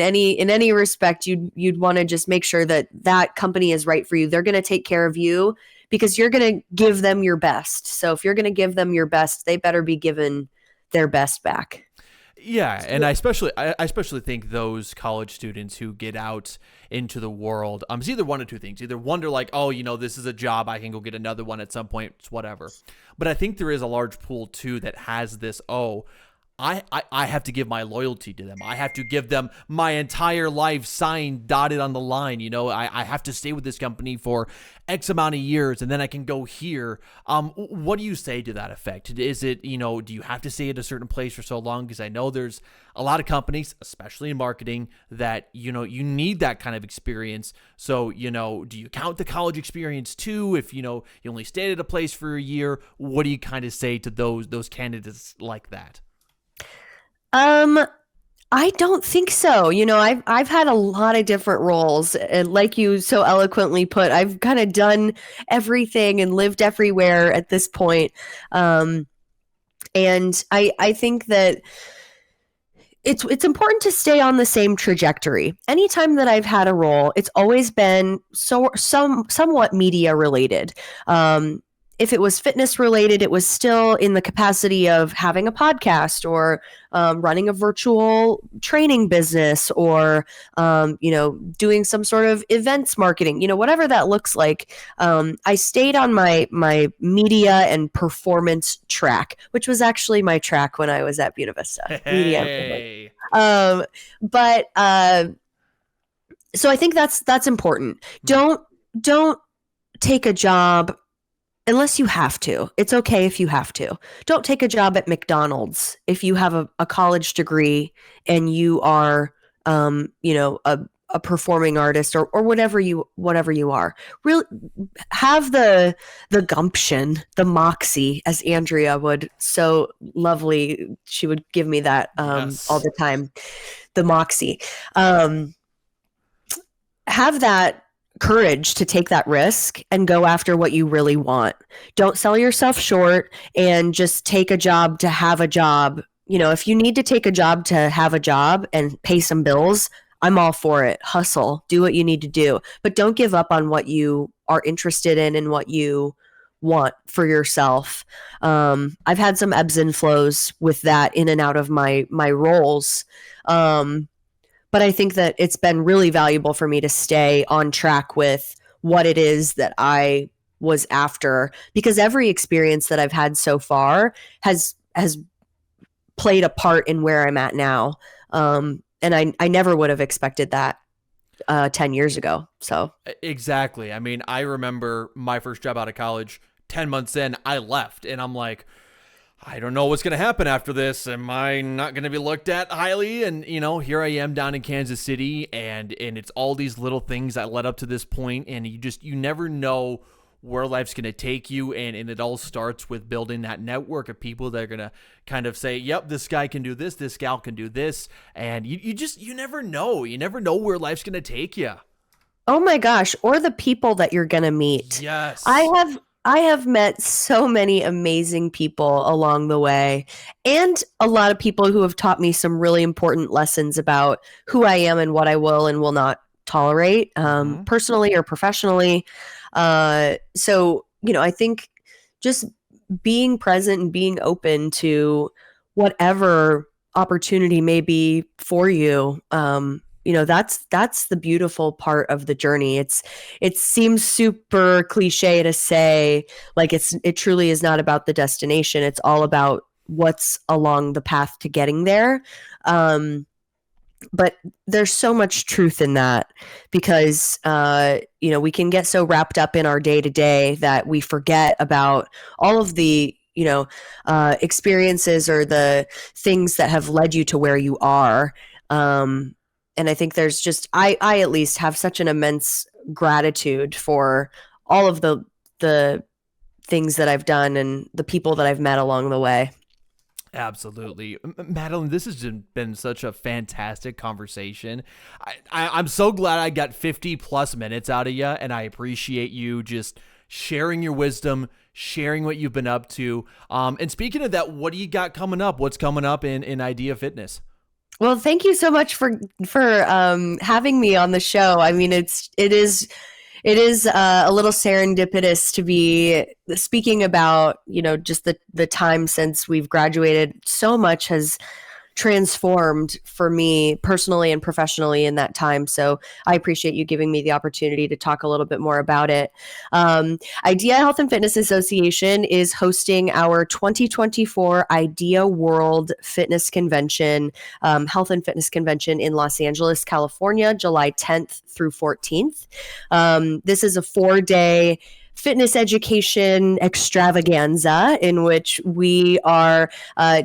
any respect, you'd want to just make sure that company is right for you. They're going to take care of you because you're going to give them your best. So if you're going to give them your best, they better be given their best back. Yeah, and I especially think those college students who get out into the world, it's either one of two things. Either wonder like, oh, this is a job, I can go get another one at some point, it's whatever. But I think there is a large pool too that has this, I have to give my loyalty to them. I have to give them my entire life signed, dotted on the line. I have to stay with this company for X amount of years and then I can go here. What do you say to that effect? Is it, do you have to stay at a certain place for so long? Because I know there's a lot of companies, especially in marketing, that, you need that kind of experience. So, do you count the college experience too? If, you only stayed at a place for a year, what do you kind of say to those candidates like that? I don't think so. I've had a lot of different roles, and like you so eloquently put, I've kind of done everything and lived everywhere at this point. And I think that it's important to stay on the same trajectory. Anytime that I've had a role, it's always been somewhat media related. If it was fitness related, it was still in the capacity of having a podcast or running a virtual training business or, doing some sort of events marketing, whatever that looks like. I stayed on my media and performance track, which was actually my track when I was at Buena Vista. Hey. So I think that's important. Don't take a job unless you have to. It's okay if you have to. Don't take a job at McDonald's if you have a college degree and you are, a performing artist or whatever you are. Really have the gumption, the moxie, as Andrea would so lovely. She would give me that Yes. all the time. The moxie. Have that courage to take that risk and go after what you really want. Don't sell yourself short and just take a job to have a job. If you need to take a job to have a job and pay some bills, I'm all for it. Hustle, do what you need to do, but don't give up on what you are interested in and what you want for yourself. I've had some ebbs and flows with that in and out of my roles. But I think that it's been really valuable for me to stay on track with what it is that I was after, because every experience that I've had so far has played a part in where I'm at now. And I never would have expected that 10 years ago. So Exactly. I mean, I remember my first job out of college, 10 months in, I left and I'm like, I don't know what's going to happen after this. Am I not going to be looked at highly? And, here I am down in Kansas City, and it's all these little things that led up to this point, and you never know where life's going to take you, and it all starts with building that network of people that are going to kind of say, yep, this guy can do this gal can do this, and you never know. You never know where life's going to take you. Oh my gosh, or the people that you're going to meet. Yes. I have met so many amazing people along the way, and a lot of people who have taught me some really important lessons about who I am and what I will and will not tolerate, personally or professionally. So, I think just being present and being open to whatever opportunity may be for you, that's the beautiful part of the journey. It seems super cliche to say, like, it truly is not about the destination. It's all about what's along the path to getting there. But there's so much truth in that, because we can get so wrapped up in our day to day that we forget about all of the experiences or the things that have led you to where you are. And I think there's just, I at least have such an immense gratitude for all of the things that I've done and the people that I've met along the way. Absolutely. Madeleine, this has been such a fantastic conversation. I'm so glad I got 50 plus minutes out of you, and I appreciate you just sharing your wisdom, sharing what you've been up to. And speaking of that, what do you got coming up? What's coming up in Idea Fitness? Well, thank you so much for having me on the show. I mean, it is a little serendipitous to be speaking about, just the time since we've graduated. So much has transformed for me personally and professionally in that time. So I appreciate you giving me the opportunity to talk a little bit more about it. Idea Health and Fitness Association is hosting our 2024 Idea World Fitness Convention, Health and Fitness Convention in Los Angeles, California, July 10th through 14th. This is a 4-day fitness education extravaganza in which we are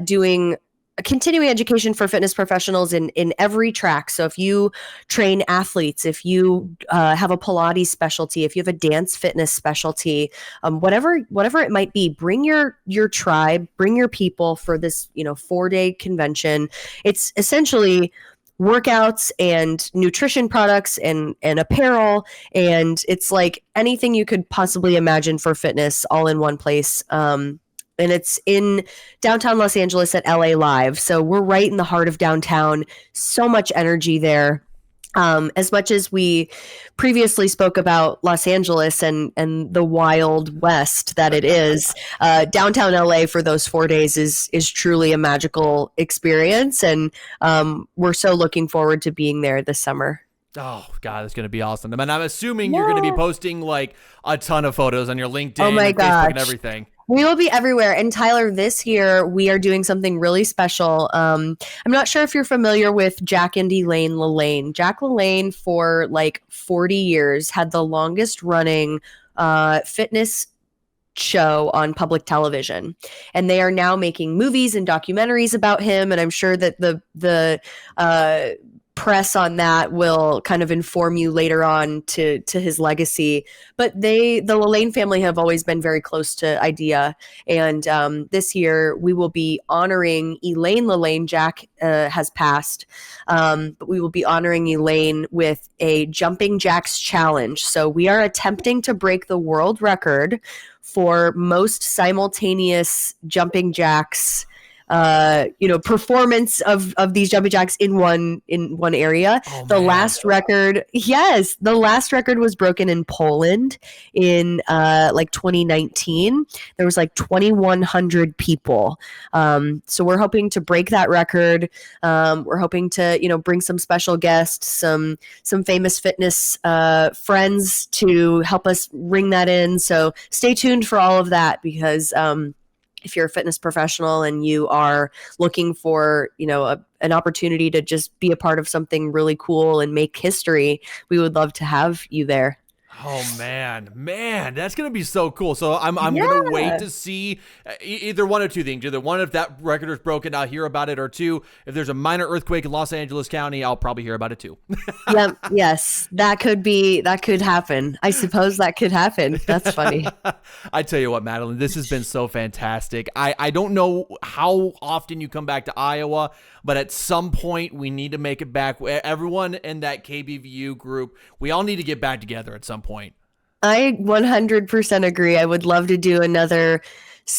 doing a continuing education for fitness professionals in every track. So if you train athletes, if you have a Pilates specialty, if you have a dance fitness specialty, whatever it might be, bring your tribe, bring your people for this 4-day convention. It's essentially workouts and nutrition products and apparel, and it's like anything you could possibly imagine for fitness all in one place. And it's in downtown Los Angeles at LA Live. So we're right in the heart of downtown. So much energy there. As much as we previously spoke about Los Angeles and the Wild West that it is, downtown LA for those 4 days is truly a magical experience. And we're so looking forward to being there this summer. Oh, God, it's going to be awesome. I mean, I'm assuming you're going to be posting like a ton of photos on your LinkedIn and Facebook and everything. We will be everywhere. And Tyler, this year we are doing something really special. I'm not sure if you're familiar with Jack and Elaine LaLanne. Jack LaLanne for like 40 years had the longest running fitness show on public television, and they are now making movies and documentaries about him. And I'm sure that the press on that will kind of inform you later on to his legacy. But the LaLanne family have always been very close to Idea. And this year we will be honoring Elaine LaLanne. Jack has passed, but we will be honoring Elaine with a Jumping Jacks challenge. So we are attempting to break the world record for most simultaneous jumping jacks performance of these jumping jacks in one area. Oh, the last record was broken in Poland in 2019. There was like 2,100 people. So we're hoping to break that record. We're hoping to bring some special guests, some famous fitness friends to help us ring that in. So stay tuned for all of that, because if you're a fitness professional and you are looking for, an opportunity to just be a part of something really cool and make history, we would love to have you there. Oh man, that's gonna be so cool. So I'm Yeah. gonna wait to see either one or two things. Either one, if that record is broken, I'll hear about it, or two, if there's a minor earthquake in Los Angeles County, I'll probably hear about it too. Yep. Yes, that could happen. I suppose that could happen. That's funny. I tell you what, Madeleine, this has been so fantastic. I don't know how often you come back to Iowa, but at some point we need to make it back. Everyone in that KBVU group, we all need to get back together at some point. I 100% agree. I would love to do another,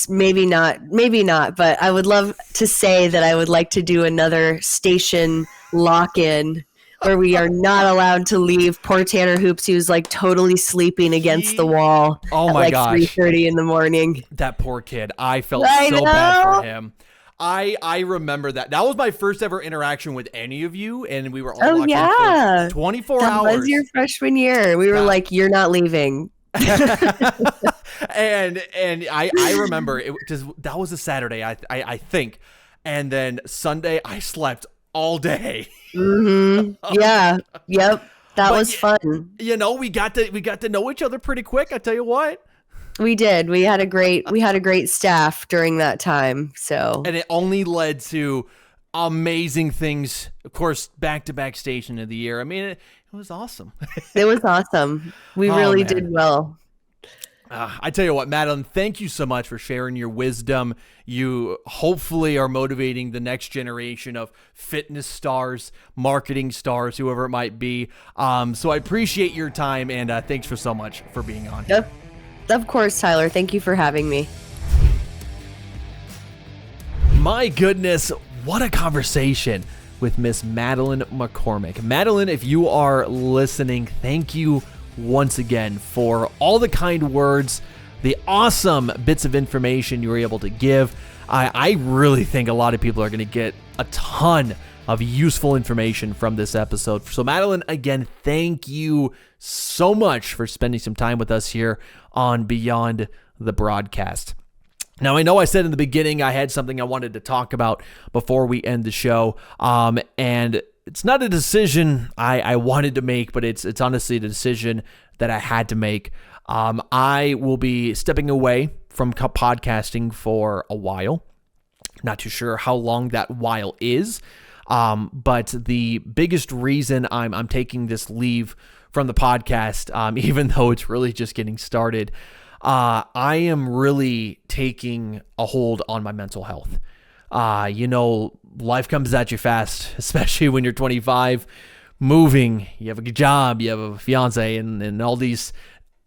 maybe not, but I would love to say that I would like to do another station lock-in where we are not allowed to leave. Poor Tanner Hoops, he was like totally sleeping against the wall Oh at my like gosh. 3:30 in the morning. That poor kid. I felt I so bad know. for him. I remember that. That was my first ever interaction with any of you, and we were all Oh locked yeah. in for 24 That hours. was your freshman year. We were Yeah. like, you're not leaving. and I remember it just, that was a Saturday, I think, and then Sunday I slept all day. Yeah. Yep. That But was fun. You know, we got to know each other pretty quick. I tell you what. We did. We had a great staff during that time. So And it only led to amazing things. Of course, back-to-back station of the year. I mean, it was awesome. it was awesome. We Oh, really man. did well. I tell you what, Madeleine, thank you so much for sharing your wisdom. You hopefully are motivating the next generation of fitness stars, marketing stars, whoever it might be. So I appreciate your time, and thanks for so much for being on. Yep. Of course, Tyler. Thank you for having me. My goodness, what a conversation with Miss Madeleine McCormick. Madeleine, if you are listening, thank you once again for all the kind words, the awesome bits of information you were able to give. I really think a lot of people are going to get a ton of useful information from this episode. So Madeleine, again, thank you so much for spending some time with us here on Beyond the Broadcast. Now, I know I said in the beginning I had something I wanted to talk about before we end the show, and it's not a decision I wanted to make, but it's honestly the decision that I had to make. I will be stepping away from podcasting for a while. Not too sure how long that while is, but the biggest reason I'm taking this leave from the podcast, even though it's really just getting started, I am really taking a hold on my mental health. Life comes at you fast, especially when you're 25, moving, you have a good job, you have a fiance, and all these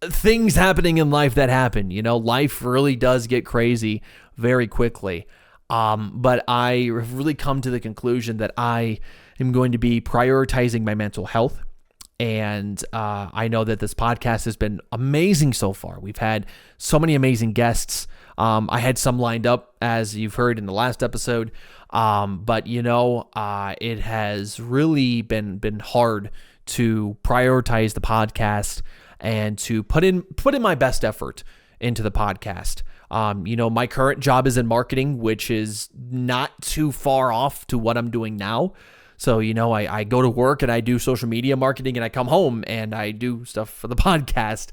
things happening in life that happen. Life really does get crazy very quickly. But I have really come to the conclusion that I am going to be prioritizing my mental health. And I know that this podcast has been amazing so far. We've had so many amazing guests. I had some lined up, as you've heard in the last episode. But it has really been hard to prioritize the podcast and to put in my best effort into the podcast. My current job is in marketing, which is not too far off to what I'm doing now. So, I go to work and I do social media marketing, and I come home and I do stuff for the podcast.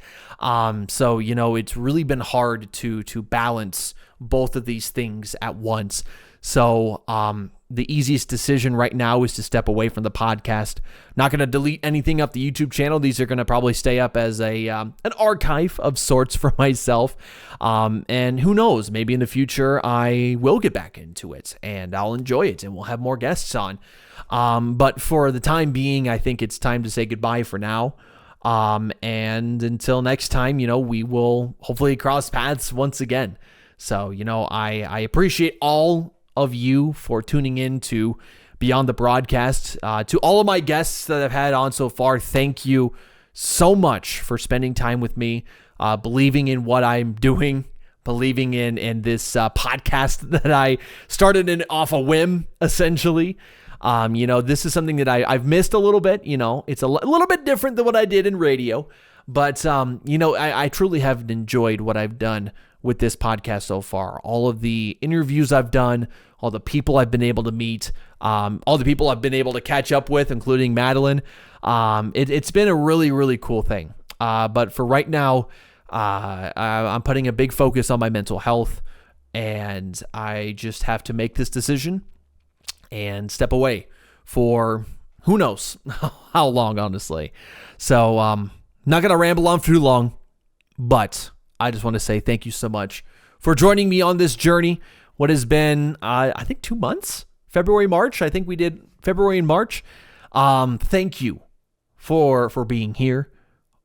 So, it's really been hard to balance both of these things at once. So, the easiest decision right now is to step away from the podcast. Not going to delete anything up the YouTube channel. These are going to probably stay up as an archive of sorts for myself. And who knows, maybe in the future I will get back into it and I'll enjoy it and we'll have more guests on. But for the time being, I think it's time to say goodbye for now. And until next time, we will hopefully cross paths once again. So, I appreciate all of you for tuning in to Beyond the Broadcast. To all of my guests that I've had on so far, thank you so much for spending time with me, believing in what I'm doing, believing in this podcast that I started off a whim, essentially. This is something that I've missed a little bit. It's a little bit different than what I did in radio, but I truly have enjoyed what I've done with this podcast so far. All of the interviews I've done, all the people I've been able to meet, all the people I've been able to catch up with, including Madeleine. It's been a really, really cool thing. But for right now, I'm putting a big focus on my mental health, and I just have to make this decision and step away for who knows how long, honestly. So not going to ramble on for too long, but I just want to say thank you so much for joining me on this journey. What has been, I think 2 months, February, March. I think we did February and March. Thank you for being here,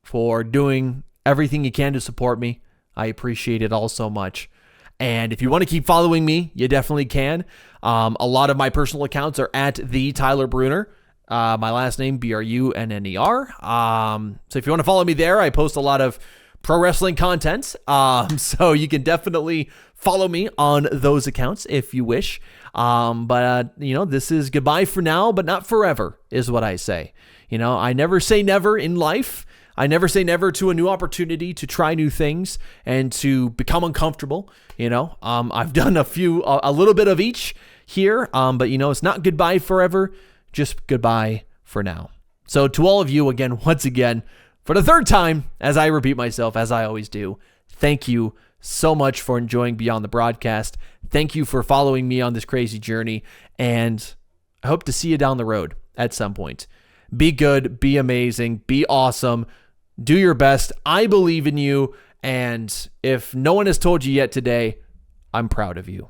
for doing everything you can to support me. I appreciate it all so much. And if you want to keep following me, you definitely can. A lot of my personal accounts are at the Tyler Bruner. My last name, BRUNNER. So if you want to follow me there, I post a lot of pro wrestling content. So you can definitely follow me on those accounts if you wish. But this is goodbye for now, but not forever, is what I say. I never say never in life. I never say never to a new opportunity to try new things and to become uncomfortable. I've done a little bit of each here, but it's not goodbye forever, just goodbye for now. So to all of you, once again, for the third time, as I repeat myself, as I always do, thank you so much for enjoying Beyond the Broadcast. Thank you for following me on this crazy journey, and I hope to see you down the road at some point. Be good, be amazing, be awesome. Do your best. I believe in you. And if no one has told you yet today, I'm proud of you.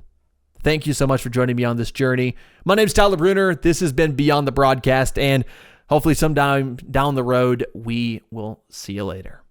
Thank you so much for joining me on this journey. My name is Tyler Bruner. This has been Beyond the Broadcast. And hopefully sometime down the road, we will see you later.